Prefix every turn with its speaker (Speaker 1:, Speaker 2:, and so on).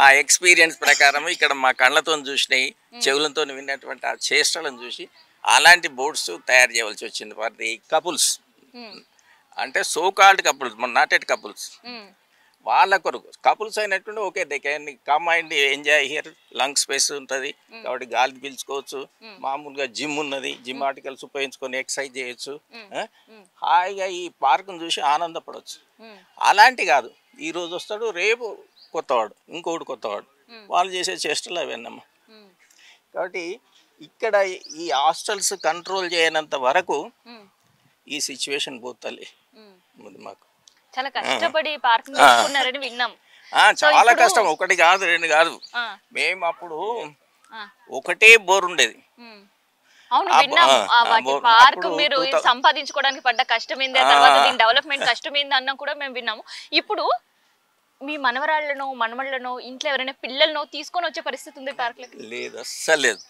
Speaker 1: ఆ ఎక్స్పీరియన్స్ ప్రకారం ఇక్కడ మా కళ్ళతో చూసినాయి, చెవులతో విన్నటువంటి ఆ చేష్టలను చూసి అలాంటి బోట్స్ తయారు చేయవలసి వచ్చింది ఫర్ ది కపుల్స్. అంటే so called couples, not at couples. వాళ్ళ కొరకు కపుల్స్ అయినట్టుండి okay, they can come and enjoy here. Lung space ఉంటుంది కాబట్టి గాలి పీల్చుకోవచ్చు. మామూలుగా జిమ్ ఉన్నది, జిమ్ ఆర్టికల్స్ ఉపయోగించుకొని ఎక్సర్సైజ్ చేయొచ్చు. హాయిగా ఈ పార్క్ను చూసి ఆనందపడవచ్చు. అలాంటి కాదు, ఈరోజు వస్తాడు, రేపు కొత్తవాడు, ఇంకొకటి కొత్తవాడు, వాళ్ళు చేసే చేష్టలు అవన్నమ్మా. కాబట్టి ఇక్కడ ఈ హాస్టల్స్ కంట్రోల్ చేయనంత వరకు ఈ సిచ్యువేషన్ పోతలే ముందు మాకు.
Speaker 2: చాలా కష్టపడి పార్క్ తీసుకున్నారని విన్నాం.
Speaker 1: చాలా కష్టం, ఒకటి కాదు రెండు కాదు. మేము అప్పుడు ఒకటే బోర్ ఉండేది.
Speaker 2: అవును విన్నాము. వాటి పార్క్ మీరు సంపాదించుకోవడానికి పడ్డ కష్టం ఏంది, ఆ తర్వాత దీని డెవలప్మెంట్ కష్టం ఏంది అన్న కూడా మేము విన్నాము. ఇప్పుడు మీ మనవరాళ్ళను మనమళ్ళను ఇంట్లో ఎవరైనా పిల్లలను తీసుకొని వచ్చే పరిస్థితి ఉంది పార్క్?
Speaker 1: లేదు, అస్సలు లేదు.